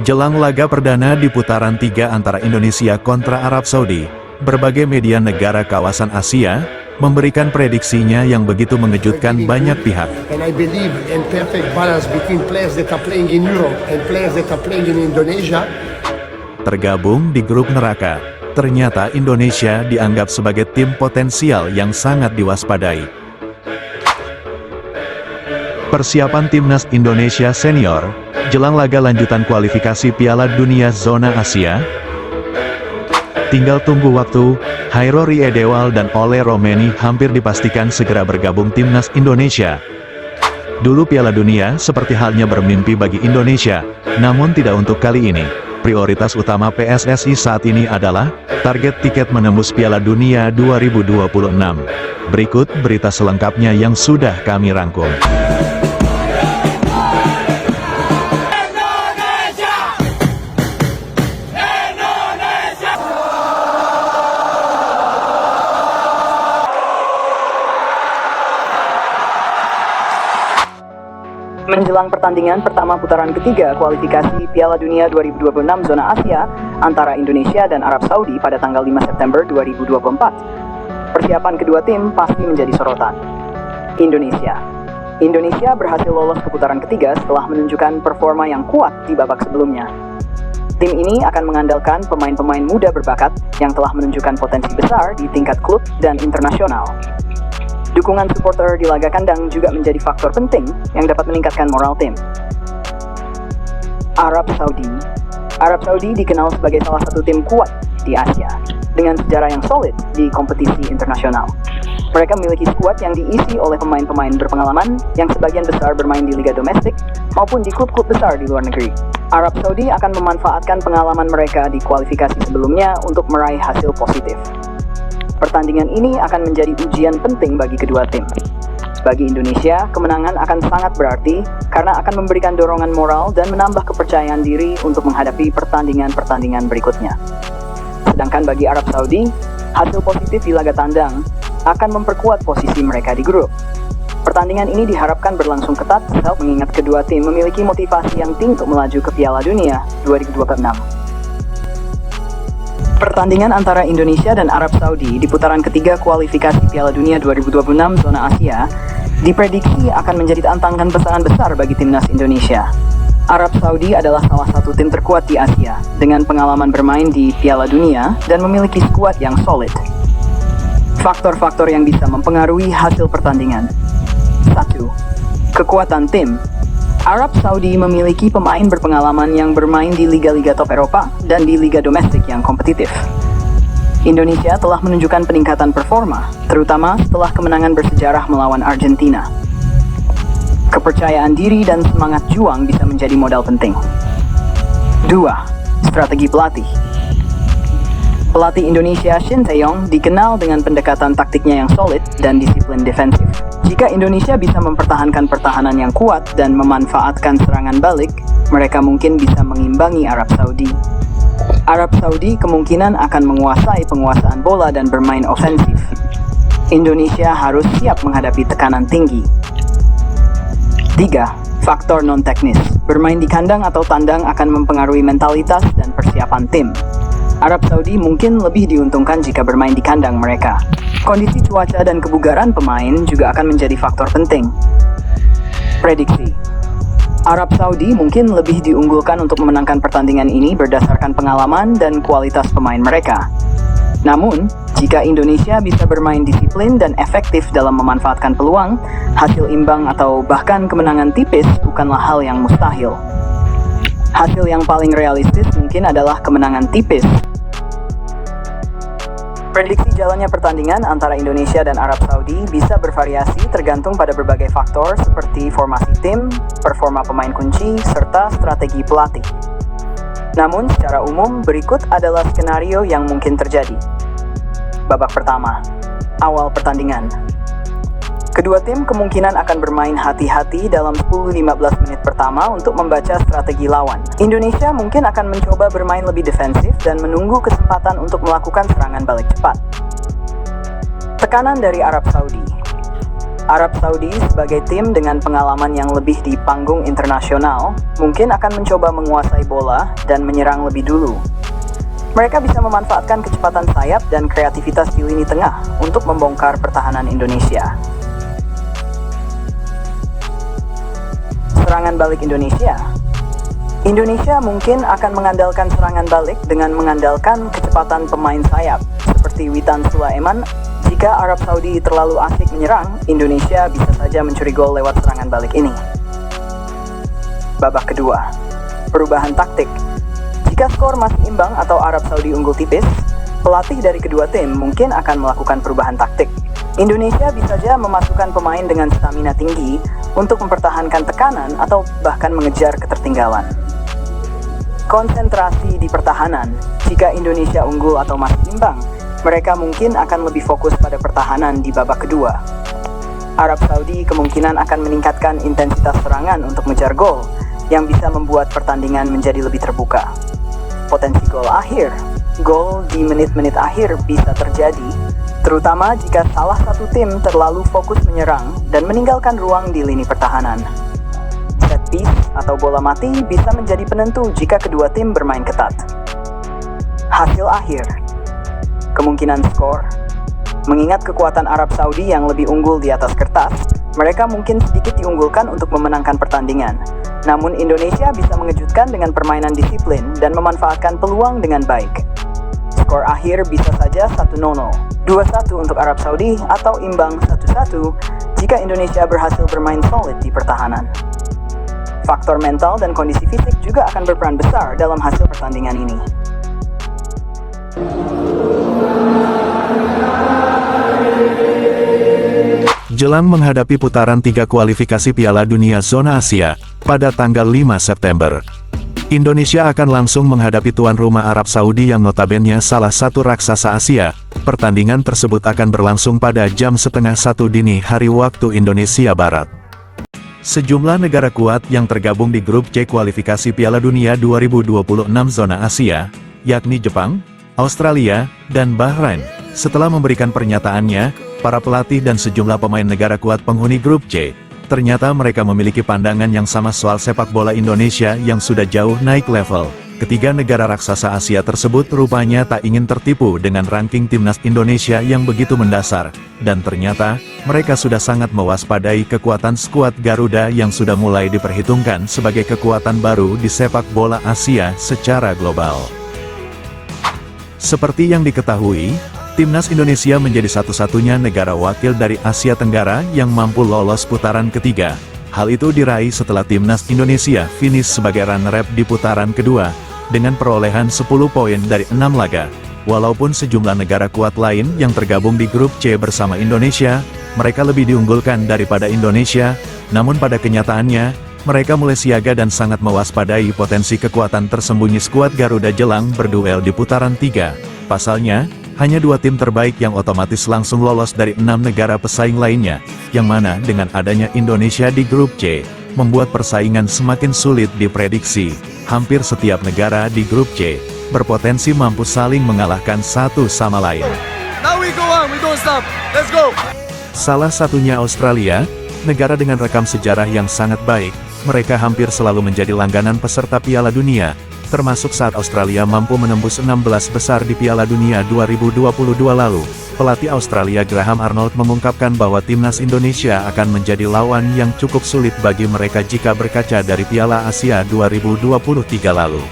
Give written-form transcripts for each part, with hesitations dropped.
Jelang laga perdana di putaran 3 antara Indonesia kontra Arab Saudi, berbagai media negara kawasan Asia memberikan prediksinya yang begitu mengejutkan banyak pihak. And I believe in perfect balance between players that are playing in Europe and players that are playing in Indonesia. Tergabung di grup neraka, ternyata Indonesia dianggap sebagai tim potensial yang sangat diwaspadai. Persiapan Timnas Indonesia Senior jelang laga lanjutan kualifikasi Piala Dunia Zona Asia. Tinggal tunggu waktu, Hairo Riedewal dan Ole Romeni hampir dipastikan segera bergabung Timnas Indonesia. Dulu Piala Dunia seperti halnya bermimpi bagi Indonesia, namun tidak untuk kali ini. Prioritas utama PSSI saat ini adalah target tiket menembus Piala Dunia 2026. Berikut berita selengkapnya yang sudah kami rangkum. Menjelang pertandingan pertama putaran ketiga kualifikasi Piala Dunia 2026 Zona Asia antara Indonesia dan Arab Saudi pada tanggal 5 September 2024, persiapan kedua tim pasti menjadi sorotan. Indonesia berhasil lolos ke putaran ketiga setelah menunjukkan performa yang kuat di babak sebelumnya. Tim ini akan mengandalkan pemain-pemain muda berbakat yang telah menunjukkan potensi besar di tingkat klub dan internasional. Dukungan supporter di laga kandang juga menjadi faktor penting yang dapat meningkatkan moral tim. Arab Saudi dikenal sebagai salah satu tim kuat di Asia, dengan sejarah yang solid di kompetisi internasional. Mereka memiliki skuad yang diisi oleh pemain-pemain berpengalaman yang sebagian besar bermain di liga domestik maupun di klub-klub besar di luar negeri. Arab Saudi akan memanfaatkan pengalaman mereka di kualifikasi sebelumnya untuk meraih hasil positif. Pertandingan ini akan menjadi ujian penting bagi kedua tim. Bagi Indonesia, kemenangan akan sangat berarti karena akan memberikan dorongan moral dan menambah kepercayaan diri untuk menghadapi pertandingan-pertandingan berikutnya. Sedangkan bagi Arab Saudi, hasil positif di laga tandang akan memperkuat posisi mereka di grup. Pertandingan ini diharapkan berlangsung ketat mengingat kedua tim memiliki motivasi yang tinggi untuk melaju ke Piala Dunia 2026. Pertandingan antara Indonesia dan Arab Saudi di putaran ketiga kualifikasi Piala Dunia 2026 Zona Asia diprediksi akan menjadi tantangan pesanan besar bagi timnas Indonesia. Arab Saudi adalah salah satu tim terkuat di Asia dengan pengalaman bermain di Piala Dunia dan memiliki skuad yang solid. Faktor-faktor yang bisa mempengaruhi hasil pertandingan. 1. Kekuatan tim. Arab Saudi memiliki pemain berpengalaman yang bermain di liga-liga top Eropa dan di liga domestik yang kompetitif. Indonesia telah menunjukkan peningkatan performa, terutama setelah kemenangan bersejarah melawan Argentina. Kepercayaan diri dan semangat juang bisa menjadi modal penting. 2. Strategi pelatih. Pelatih Indonesia Shin Tae-yong dikenal dengan pendekatan taktiknya yang solid dan disiplin defensif. Jika Indonesia bisa mempertahankan pertahanan yang kuat dan memanfaatkan serangan balik, mereka mungkin bisa mengimbangi Arab Saudi. Arab Saudi kemungkinan akan menguasai penguasaan bola dan bermain ofensif. Indonesia harus siap menghadapi tekanan tinggi. 3. Faktor non-teknis. Bermain di kandang atau tandang akan mempengaruhi mentalitas dan persiapan tim. Arab Saudi mungkin lebih diuntungkan jika bermain di kandang mereka. Kondisi cuaca dan kebugaran pemain juga akan menjadi faktor penting. Prediksi. Arab Saudi mungkin lebih diunggulkan untuk memenangkan pertandingan ini berdasarkan pengalaman dan kualitas pemain mereka. Namun, jika Indonesia bisa bermain disiplin dan efektif dalam memanfaatkan peluang, hasil imbang atau bahkan kemenangan tipis bukanlah hal yang mustahil. Hasil yang paling realistis mungkin adalah kemenangan tipis. Prediksi jalannya pertandingan antara Indonesia dan Arab Saudi bisa bervariasi tergantung pada berbagai faktor seperti formasi tim, performa pemain kunci, serta strategi pelatih. Namun secara umum berikut adalah skenario yang mungkin terjadi. Babak pertama, awal pertandingan. Kedua tim kemungkinan akan bermain hati-hati dalam 10-15 menit pertama untuk membaca strategi lawan. Indonesia mungkin akan mencoba bermain lebih defensif dan menunggu kesempatan untuk melakukan serangan balik cepat. Tekanan dari Arab Saudi. Arab Saudi sebagai tim dengan pengalaman yang lebih di panggung internasional mungkin akan mencoba menguasai bola dan menyerang lebih dulu. Mereka bisa memanfaatkan kecepatan sayap dan kreativitas di lini tengah untuk membongkar pertahanan Indonesia. Serangan balik Indonesia. Indonesia mungkin akan mengandalkan serangan balik dengan mengandalkan kecepatan pemain sayap seperti Witan Sulaiman. Jika Arab Saudi terlalu asik menyerang, Indonesia bisa saja mencuri gol lewat serangan balik ini. Babak kedua, perubahan taktik. Jika skor masih imbang atau Arab Saudi unggul tipis, pelatih dari kedua tim mungkin akan melakukan perubahan taktik. Indonesia bisa saja memasukkan pemain dengan stamina tinggi untuk mempertahankan tekanan atau bahkan mengejar ketertinggalan. Konsentrasi di pertahanan. Jika Indonesia unggul atau masih imbang, mereka mungkin akan lebih fokus pada pertahanan di babak kedua. Arab Saudi kemungkinan akan meningkatkan intensitas serangan untuk mengejar gol, yang bisa membuat pertandingan menjadi lebih terbuka. Potensi gol akhir. Gol di menit-menit akhir bisa terjadi, terutama jika salah satu tim terlalu fokus menyerang dan meninggalkan ruang di lini pertahanan. Set piece atau bola mati bisa menjadi penentu jika kedua tim bermain ketat. Hasil akhir. Kemungkinan skor. Mengingat kekuatan Arab Saudi yang lebih unggul di atas kertas, mereka mungkin sedikit diunggulkan untuk memenangkan pertandingan. Namun Indonesia bisa mengejutkan dengan permainan disiplin dan memanfaatkan peluang dengan baik. Skor akhir bisa saja 1-0, 2-1 untuk Arab Saudi atau imbang 1-1 jika Indonesia berhasil bermain solid di pertahanan. Faktor mental dan kondisi fisik juga akan berperan besar dalam hasil pertandingan ini. Jelang menghadapi putaran 3 kualifikasi Piala Dunia Zona Asia, pada tanggal 5 September, Indonesia akan langsung menghadapi tuan rumah Arab Saudi yang notabene salah satu raksasa Asia. Pertandingan tersebut akan berlangsung pada jam 12:30 dini hari waktu Indonesia Barat. Sejumlah negara kuat yang tergabung di grup C kualifikasi Piala Dunia 2026 Zona Asia, yakni Jepang, Australia, dan Bahrain. Setelah memberikan pernyataannya, para pelatih dan sejumlah pemain negara kuat penghuni grup C, ternyata mereka memiliki pandangan yang sama soal sepak bola Indonesia yang sudah jauh naik level. Ketiga negara raksasa Asia tersebut rupanya tak ingin tertipu dengan ranking timnas Indonesia yang begitu mendasar, dan ternyata, mereka sudah sangat mewaspadai kekuatan skuad Garuda yang sudah mulai diperhitungkan sebagai kekuatan baru di sepak bola Asia secara global. Seperti yang diketahui, Timnas Indonesia menjadi satu-satunya negara wakil dari Asia Tenggara yang mampu lolos putaran ketiga. Hal itu diraih setelah Timnas Indonesia finish sebagai runner-up di putaran kedua, dengan perolehan 10 poin dari 6 laga. Walaupun sejumlah negara kuat lain yang tergabung di grup C bersama Indonesia, mereka lebih diunggulkan daripada Indonesia, namun pada kenyataannya, mereka mulai siaga dan sangat mewaspadai potensi kekuatan tersembunyi skuad Garuda jelang berduel di putaran 3. Pasalnya, hanya 2 tim terbaik yang otomatis langsung lolos dari 6 negara pesaing lainnya, yang mana dengan adanya Indonesia di grup C, membuat persaingan semakin sulit diprediksi. Hampir setiap negara di grup C, berpotensi mampu saling mengalahkan satu sama lain. Now we go on, we don't stop. Let's go! Salah satunya Australia, negara dengan rekam sejarah yang sangat baik, mereka hampir selalu menjadi langganan peserta Piala Dunia, termasuk saat Australia mampu menembus 16 besar di Piala Dunia 2022 lalu. Pelatih Australia Graham Arnold mengungkapkan bahwa timnas Indonesia akan menjadi lawan yang cukup sulit bagi mereka jika berkaca dari Piala Asia 2023 lalu.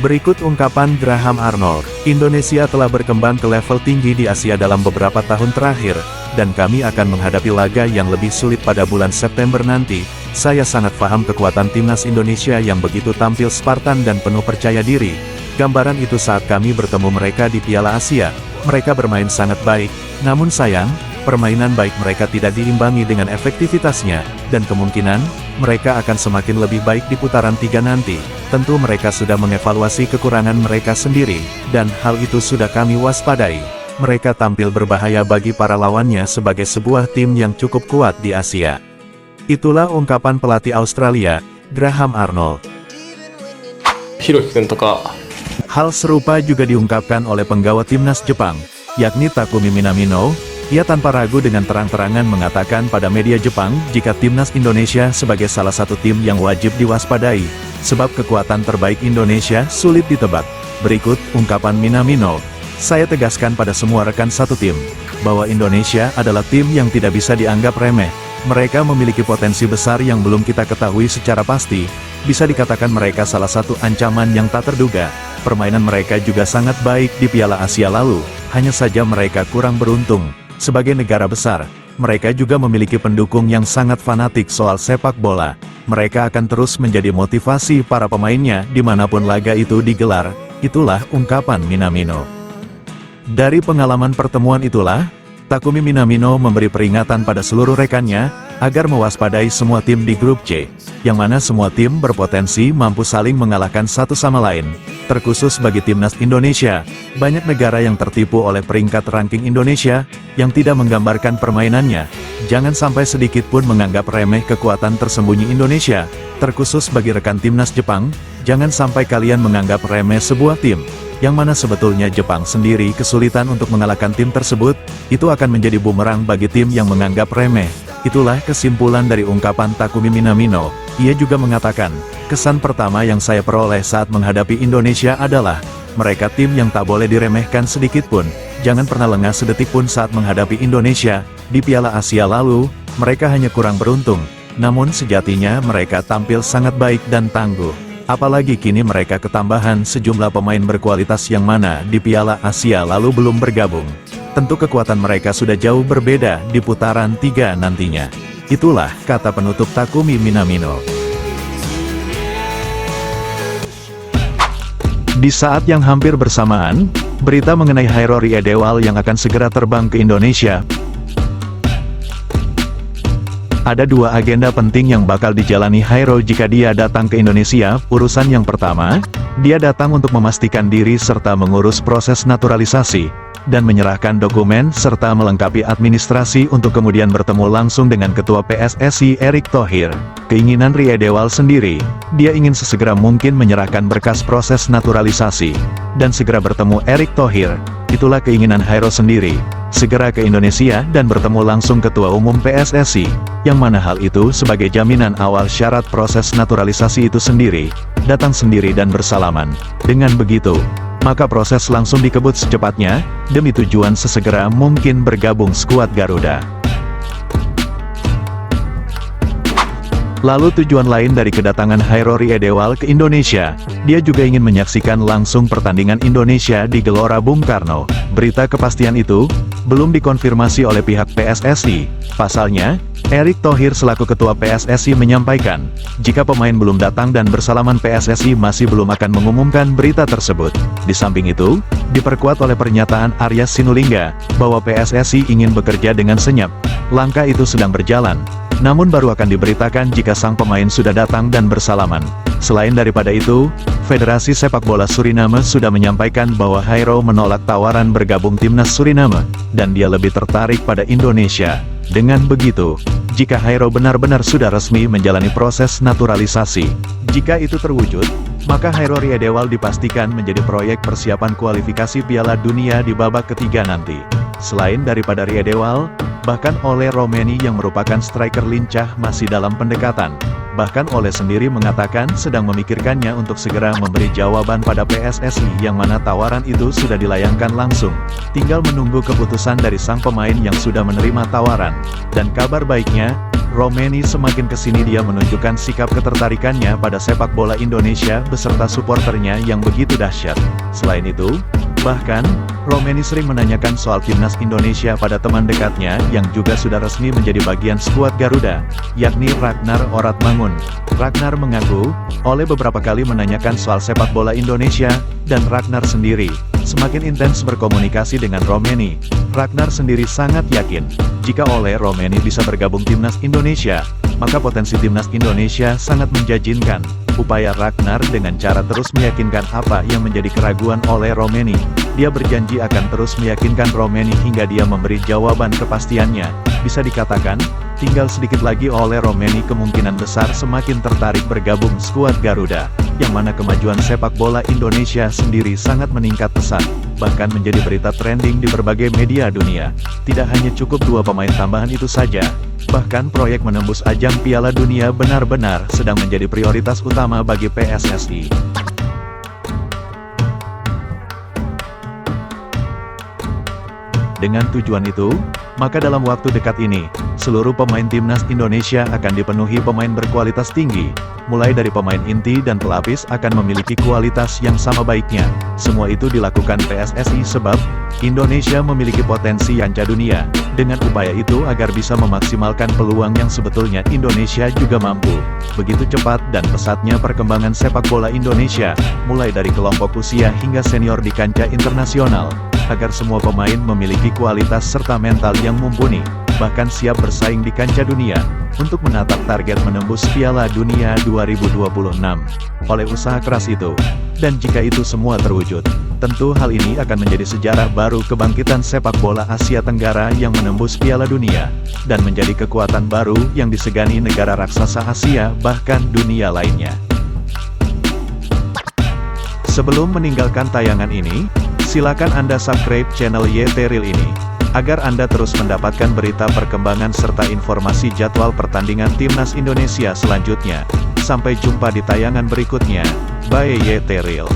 Berikut ungkapan Graham Arnold, Indonesia telah berkembang ke level tinggi di Asia dalam beberapa tahun terakhir, dan kami akan menghadapi laga yang lebih sulit pada bulan September nanti. Saya sangat paham kekuatan timnas Indonesia yang begitu tampil Spartan dan penuh percaya diri. Gambaran itu saat kami bertemu mereka di Piala Asia, mereka bermain sangat baik, namun sayang, permainan baik mereka tidak diimbangi dengan efektivitasnya, dan kemungkinan, mereka akan semakin lebih baik di putaran 3 nanti. Tentu mereka sudah mengevaluasi kekurangan mereka sendiri, dan hal itu sudah kami waspadai. Mereka tampil berbahaya bagi para lawannya sebagai sebuah tim yang cukup kuat di Asia. Itulah ungkapan pelatih Australia, Graham Arnold. Hal serupa juga diungkapkan oleh penggawa timnas Jepang, yakni Takumi Minamino, Ia tanpa ragu dengan terang-terangan mengatakan pada media Jepang jika timnas Indonesia sebagai salah satu tim yang wajib diwaspadai, sebab kekuatan terbaik Indonesia sulit ditebak. Berikut ungkapan Minamino. Saya tegaskan pada semua rekan satu tim, bahwa Indonesia adalah tim yang tidak bisa dianggap remeh. Mereka memiliki potensi besar yang belum kita ketahui secara pasti, bisa dikatakan mereka salah satu ancaman yang tak terduga. Permainan mereka juga sangat baik di Piala Asia lalu, hanya saja mereka kurang beruntung. Sebagai negara besar, mereka juga memiliki pendukung yang sangat fanatik soal sepak bola. Mereka akan terus menjadi motivasi para pemainnya dimanapun laga itu digelar. Itulah ungkapan Minamino. Dari pengalaman pertemuan itulah, Takumi Minamino memberi peringatan pada seluruh rekannya, agar mewaspadai semua tim di grup C, yang mana semua tim berpotensi mampu saling mengalahkan satu sama lain. Terkhusus bagi timnas Indonesia, banyak negara yang tertipu oleh peringkat ranking Indonesia, yang tidak menggambarkan permainannya. Jangan sampai sedikit pun menganggap remeh kekuatan tersembunyi Indonesia. Terkhusus bagi rekan timnas Jepang, jangan sampai kalian menganggap remeh sebuah tim, yang mana sebetulnya Jepang sendiri kesulitan untuk mengalahkan tim tersebut. Itu akan menjadi bumerang bagi tim yang menganggap remeh. Itulah kesimpulan dari ungkapan Takumi Minamino. Ia juga mengatakan, kesan pertama yang saya peroleh saat menghadapi Indonesia adalah, mereka tim yang tak boleh diremehkan sedikit pun. Jangan pernah lengah sedetik pun saat menghadapi Indonesia. Di Piala Asia lalu, mereka hanya kurang beruntung. Namun sejatinya mereka tampil sangat baik dan tangguh. Apalagi kini mereka ketambahan sejumlah pemain berkualitas yang mana di Piala Asia lalu belum bergabung. Tentu kekuatan mereka sudah jauh berbeda di putaran 3 nantinya. Itulah kata penutup Takumi Minamino. Di saat yang hampir bersamaan, berita mengenai Hairori Edewal yang akan segera terbang ke Indonesia. Ada dua agenda penting yang bakal dijalani Hairo jika dia datang ke Indonesia. Urusan yang pertama, dia datang untuk memastikan diri serta mengurus proses naturalisasi, dan menyerahkan dokumen serta melengkapi administrasi untuk kemudian bertemu langsung dengan Ketua PSSI Erick Thohir. Keinginan Rie Edewal sendiri, dia ingin sesegera mungkin menyerahkan berkas proses naturalisasi, dan segera bertemu Erick Thohir. Itulah keinginan Hairo sendiri, segera ke Indonesia dan bertemu langsung Ketua Umum PSSI, yang mana hal itu sebagai jaminan awal syarat proses naturalisasi itu sendiri, datang sendiri dan bersalaman. Dengan begitu, maka proses langsung dikebut secepatnya, demi tujuan sesegera mungkin bergabung skuad Garuda. Lalu tujuan lain dari kedatangan Hairori Edewal ke Indonesia, dia juga ingin menyaksikan langsung pertandingan Indonesia di Gelora Bung Karno. Berita kepastian itu belum dikonfirmasi oleh pihak PSSI. Pasalnya, Erick Thohir selaku Ketua PSSI menyampaikan, jika pemain belum datang dan bersalaman PSSI masih belum akan mengumumkan berita tersebut. Di samping itu, diperkuat oleh pernyataan Arya Sinulinga, bahwa PSSI ingin bekerja dengan senyap. Langkah itu sedang berjalan, namun baru akan diberitakan jika sang pemain sudah datang dan bersalaman. Selain daripada itu, Federasi Sepak Bola Suriname sudah menyampaikan bahwa Hairo menolak tawaran bergabung timnas Suriname, dan dia lebih tertarik pada Indonesia. Dengan begitu, jika Hairo benar-benar sudah resmi menjalani proses naturalisasi, jika itu terwujud, maka Hairori Edewal dipastikan menjadi proyek persiapan kualifikasi Piala Dunia di babak ketiga nanti. Selain daripada Rie Edewal, bahkan Ole Romeni yang merupakan striker lincah masih dalam pendekatan. Bahkan Ole sendiri mengatakan sedang memikirkannya untuk segera memberi jawaban pada PSSI, yang mana tawaran itu sudah dilayangkan langsung. Tinggal menunggu keputusan dari sang pemain yang sudah menerima tawaran. Dan kabar baiknya, Romeni semakin kesini dia menunjukkan sikap ketertarikannya pada sepak bola Indonesia beserta suporternya yang begitu dahsyat. Selain itu, bahkan, Romeni sering menanyakan soal timnas Indonesia pada teman dekatnya yang juga sudah resmi menjadi bagian skuad Garuda, yakni Ragnar Oratmangun. Ragnar mengaku, Ole beberapa kali menanyakan soal sepak bola Indonesia, dan Ragnar sendiri semakin intens berkomunikasi dengan Romeni. Ragnar sendiri sangat yakin, jika Ole Romeni bisa bergabung timnas Indonesia, maka potensi timnas Indonesia sangat menjanjikan. Upaya Ragnar dengan cara terus meyakinkan apa yang menjadi keraguan oleh Romeni. Dia berjanji akan terus meyakinkan Romeni hingga dia memberi jawaban kepastiannya. Bisa dikatakan, tinggal sedikit lagi oleh Romeni kemungkinan besar semakin tertarik bergabung skuad Garuda, yang mana kemajuan sepak bola Indonesia sendiri sangat meningkat pesat. bahkan menjadi berita trending di berbagai media dunia. Tidak hanya cukup 2 pemain tambahan itu saja, bahkan proyek menembus ajang Piala Dunia benar-benar sedang menjadi prioritas utama bagi PSSI. Dengan tujuan itu, maka dalam waktu dekat ini, seluruh pemain timnas Indonesia akan dipenuhi pemain berkualitas tinggi, mulai dari pemain inti dan pelapis akan memiliki kualitas yang sama baiknya. Semua itu dilakukan PSSI sebab, Indonesia memiliki potensi kancah dunia. Dengan upaya itu agar bisa memaksimalkan peluang yang sebetulnya Indonesia juga mampu. Begitu cepat dan pesatnya perkembangan sepak bola Indonesia, mulai dari kelompok usia hingga senior di kancah internasional. Agar semua pemain memiliki kualitas serta mental yang mumpuni, bahkan siap bersaing di kancah dunia, untuk menatap target menembus Piala Dunia 2026. Oleh usaha keras itu, dan jika itu semua terwujud, tentu hal ini akan menjadi sejarah baru kebangkitan sepak bola Asia Tenggara yang menembus Piala Dunia, dan menjadi kekuatan baru yang disegani negara raksasa Asia bahkan dunia lainnya. Sebelum meninggalkan tayangan ini, silakan Anda subscribe channel YT Real ini, agar Anda terus mendapatkan berita perkembangan serta informasi jadwal pertandingan Timnas Indonesia selanjutnya. Sampai jumpa di tayangan berikutnya, by YT Real.